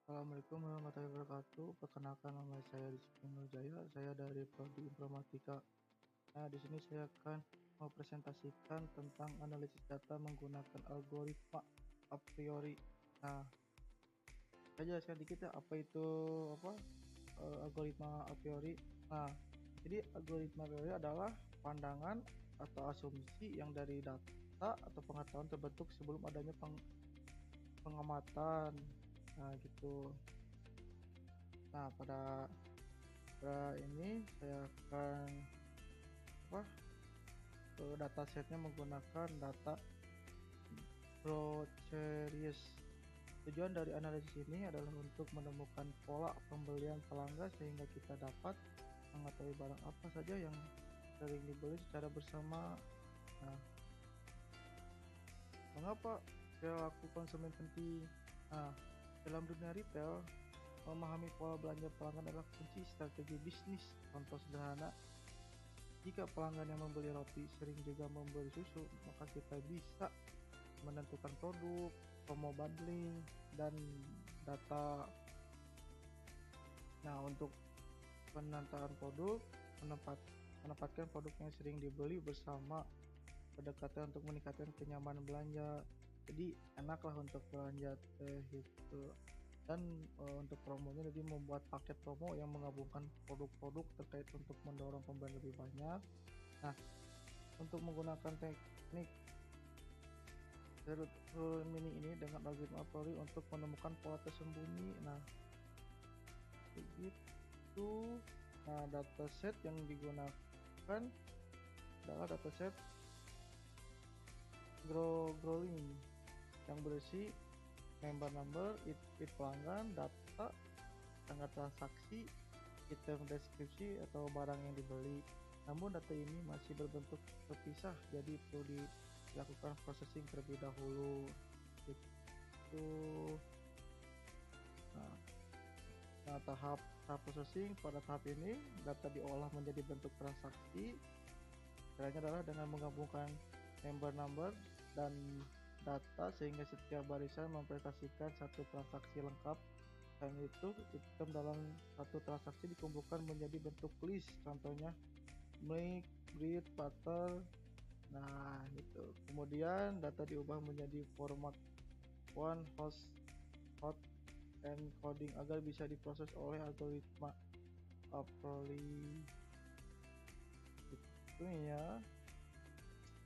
Assalamualaikum warahmatullahi wabarakatuh. Perkenalkan nama saya Rizky Nurjaya. Saya dari Prodi Informatika. Nah, di sini saya akan mempresentasikan tentang analisis data menggunakan algoritma a priori. Nah, saya jelaskan dikit ya apa itu algoritma a priori. Nah, jadi algoritma a priori adalah pandangan atau asumsi yang dari data atau pengetahuan terbentuk sebelum adanya pengamatan. Nah, gitu. Nah, pada ini saya akan apa datasetnya menggunakan data Broad-Series. Tujuan dari analisis ini adalah untuk menemukan pola pembelian pelanggan sehingga kita dapat mengetahui barang apa saja yang sering dibeli secara bersama. Nah, mengapa perilaku konsumen penting? Nah, dalam dunia retail, memahami pola belanja pelanggan adalah kunci strategi bisnis. Contoh sederhana, jika pelanggan yang membeli roti sering juga membeli susu, maka kita bisa menentukan produk, promo bundling, dan data. Nah, untuk penentuan produk, menempatkan produk yang sering dibeli bersama pendekatan untuk meningkatkan kenyamanan belanja. Jadi enaklah untuk belanja itu. Dan untuk promonya jadi membuat paket promo yang menggabungkan produk-produk terkait untuk mendorong pembelian lebih banyak. Nah, untuk menggunakan teknik mini ini dengan algoritma Polri untuk menemukan pola tersembunyi. Nah, begitu. Nah, dataset yang digunakan adalah dataset growling yang berisi member number, it pelanggan, data, tanggal transaksi, item deskripsi atau barang yang dibeli. Namun data ini masih berbentuk terpisah, jadi perlu dilakukan processing terlebih dahulu. Gitu. Nah, tahap processing pada tahap ini data diolah menjadi bentuk transaksi. Caranya adalah dengan menggabungkan member number dan data sehingga setiap barisan mempresentasikan satu transaksi lengkap. Selain itu, item dalam satu transaksi dikumpulkan menjadi bentuk list, contohnya milk, bread, butter. Nah, itu. Kemudian data diubah menjadi format one hot and coding agar bisa diproses oleh algoritma Aproli. Itu ya.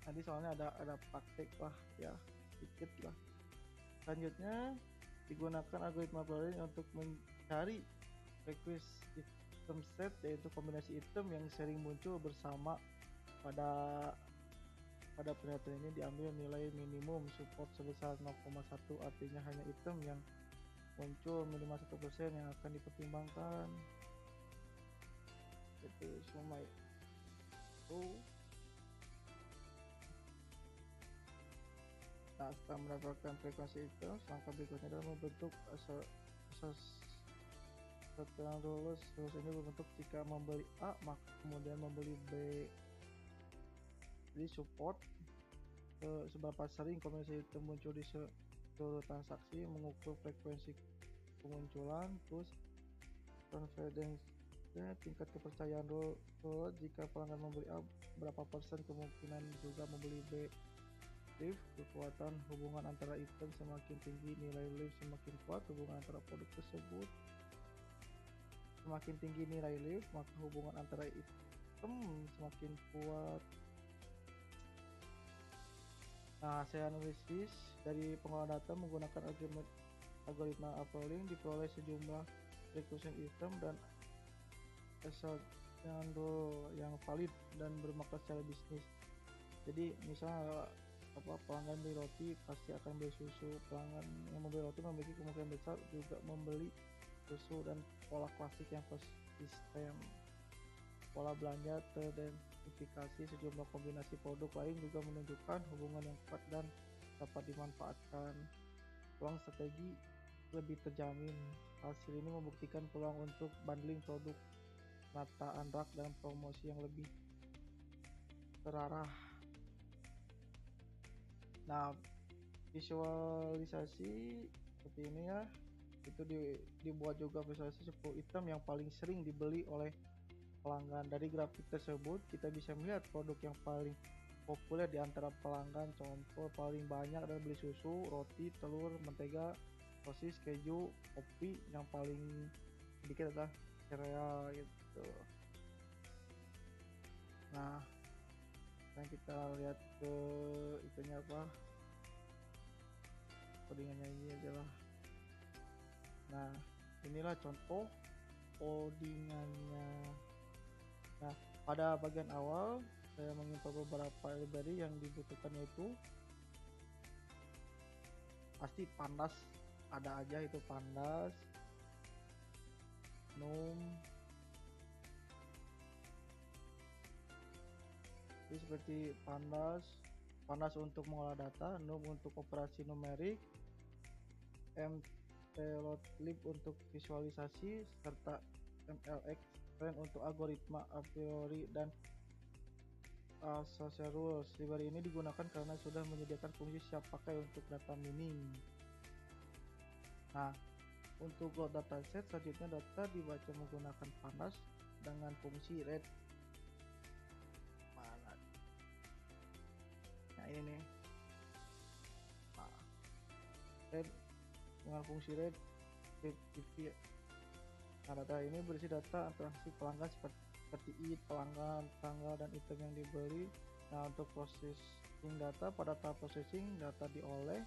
Nanti soalnya ada praktek lah ya, sedikit lah. Selanjutnya digunakan algoritma Aproli untuk mencari request item set, yaitu kombinasi item yang sering muncul bersama. Pada penelitian ini diambil nilai minimum support sebesar 0,1, artinya hanya item yang muncul minimal 1% yang akan dipertimbangkan. Itu semua itu. Nah, setelah mendapatkan frekuensi itu, langkah berikutnya adalah membentuk setelah lulus ini berbentuk jika membeli A maka kemudian membeli B. Jadi support seberapa sering kombinasi itu muncul di seluruh transaksi, mengukur frekuensi kemunculan, terus confidence tingkat kepercayaan rule jika pelanggan membeli A berapa persen kemungkinan juga membeli B. Lift kekuatan hubungan antara item semakin tinggi, nilai lift semakin kuat hubungan antara produk tersebut. Semakin tinggi nilai lift maka hubungan antara item semakin kuat. Nah, hasil analisis dari pengolahan data menggunakan algoritma uploading diperoleh sejumlah recursion item dan result yang valid dan bermakna secara bisnis. Jadi misalnya pelanggan beli roti pasti akan beli susu, pelanggan yang membeli roti memiliki kemungkinan besar juga membeli susu, dan pola klasik yang konsisten. Pola belanja teridentifikasi sejumlah kombinasi produk lain juga menunjukkan hubungan yang kuat dan dapat dimanfaatkan. Peluang strategi lebih terjamin. Hasil ini membuktikan peluang untuk bundling produk, penataan rak, dan promosi yang lebih terarah. Nah, visualisasi seperti ini ya. itu dibuat juga visualisasi 10 item yang paling sering dibeli oleh pelanggan. Dari grafik tersebut kita bisa melihat produk yang paling populer di antara pelanggan. Contoh paling banyak adalah beli susu, roti, telur, mentega, sosis, keju, kopi. Yang paling sedikit adalah sereal gitu. Nah, sekarang kita lihat ke itunya apa, codingannya ini adalah. Nah, inilah contoh codingannya. Nah, pada bagian awal saya mengimpor beberapa library yang dibutuhkan, yaitu pasti pandas, ada aja itu pandas, num, jadi seperti pandas untuk mengolah data, num untuk operasi numerik, mtlotlib untuk visualisasi, serta mlx trend untuk algoritma a priori dan associated rules. Library ini digunakan karena sudah menyediakan fungsi siap pakai untuk data mining. Nah, untuk load dataset selanjutnya data dibaca menggunakan pandas dengan fungsi read. Mana? Nah, ini nih. Nah, read dengan fungsi read TV. Nah, data ini berisi data interaksi pelanggan seperti id, pelanggan, tanggal, dan item yang dibeli. Nah, untuk processing data, pada tahap processing data diolah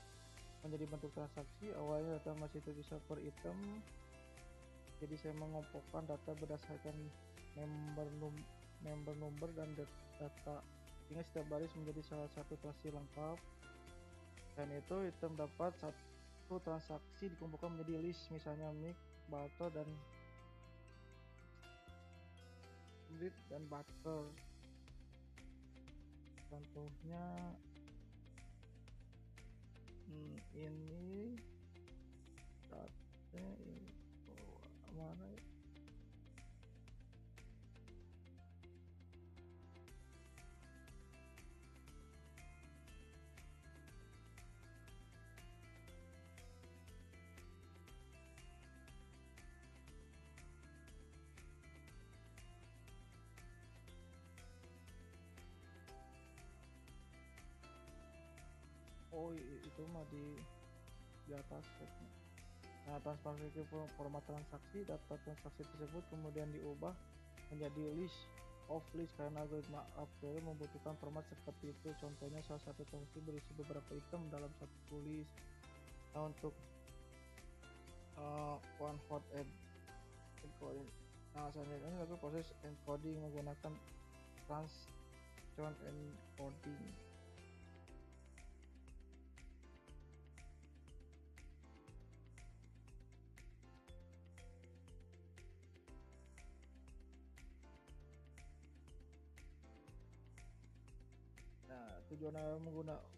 menjadi bentuk transaksi. Awalnya data masih terpisah per item, jadi saya mengumpulkan data berdasarkan member number dan data, sehingga setiap baris menjadi salah satu transaksi lengkap. Dan itu item dapat satu transaksi dikumpulkan menjadi list, misalnya mic, butter, dan bread dan butter. Contohnya ini datanya ini mana ya? Oh, itu mah di atas. Nah, transparansi format transaksi, data transaksi tersebut kemudian diubah menjadi list of list karena algoritma a priori membutuhkan format seperti itu. Contohnya, salah satu transaksi berisi beberapa item dalam satu list. Nah, untuk one hot encoding. Nah, selanjutnya ini lakukan proses encoding menggunakan transjon encoding. Nah, tujuan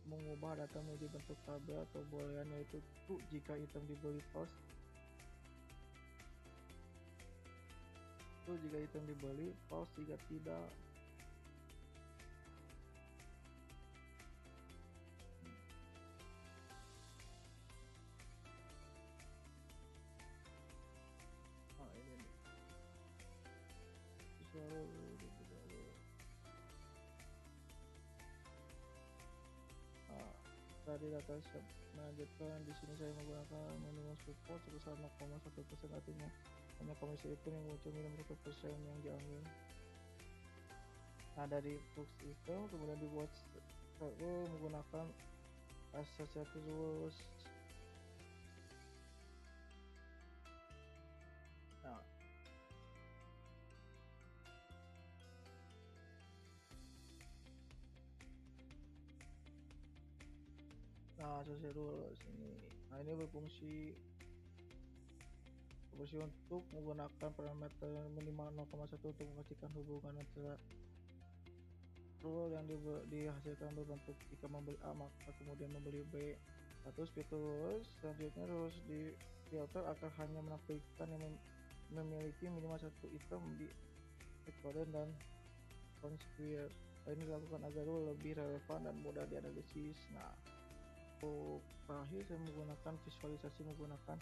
mengubah data menjadi bentuk tabel atau boolean, yaitu true jika item dibeli, false jika item dibeli, false jika tidak. Nah, ini nih. Dari data set melanjutkan, di sini saya menggunakan minimum support sebesar 0,1%, artinya hanya komisi itu yang muncul minimum 1% yang diambil. Nah, dari box itu kemudian dibuat menggunakan associated rules. Nah, associated rules ini. Nah, ini berfungsi untuk menggunakan parameter minimal 0,1 untuk memastikan hubungan antara rule yang dihasilkan berbentuk jika membeli A maka kemudian membeli B. Status fitur rules selanjutnya, rules di filter akan hanya menampilkan yang memiliki minimal satu item di encoded dan consquare. Ini dilakukan agar rule lebih relevan dan mudah dianalisis. Nah, untuk terakhir saya menggunakan visualisasi menggunakan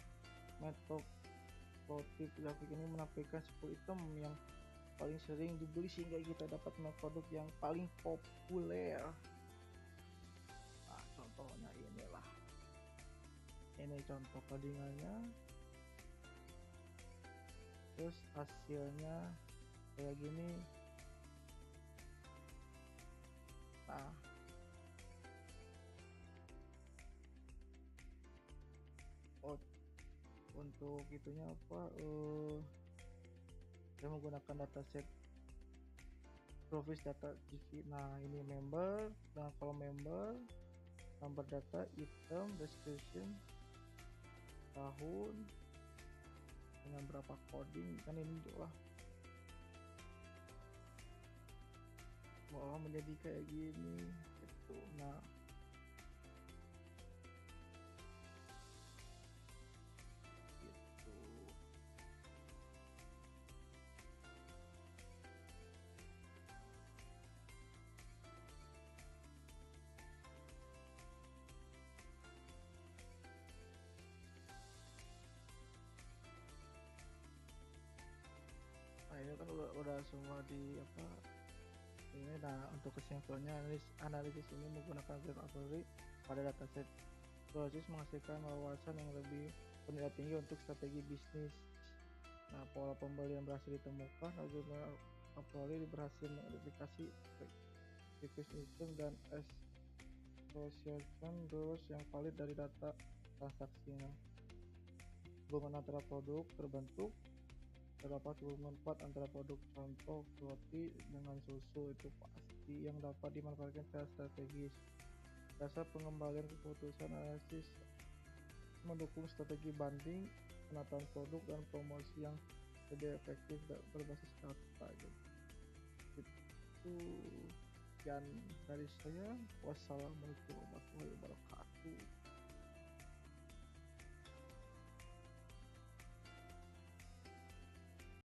Matplotlib grafik ini menampilkan 10 item yang paling sering dibeli sehingga kita dapat produk yang paling populer. Nah, contohnya inilah. Ini contoh codingannya. Terus hasilnya kayak gini. Nah, untuk itunya apa? Saya menggunakan dataset Provis data GV. Nah, ini member, dan kalau member, number data, item, description, tahun, dengan berapa coding, kan ini lah malah menjadi kayak gini gitu. Nah, gitu. Nah, ini kan udah semua di apa ini. Nah, untuk kesimpulannya, analisis ini menggunakan graph algorithm pada dataset Proses menghasilkan wawasan yang lebih bernilai tinggi untuk strategi bisnis. Nah, pola pembelian berhasil ditemukan, algoritma Apolli berhasil mengidentifikasi request item dan association rules yang valid dari data transaksinya. Hubungan antara produk terbentuk. Terdapat hubungan kuat antara produk, contoh roti dengan susu, itu pasti yang dapat dimanfaatkan secara strategis. Dasar pengembalian keputusan analisis mendukung strategi banding, penataan produk, dan promosi yang lebih efektif dan berbasis data. Itu sekian dari saya. Wassalamualaikum warahmatullahi wabarakatuh.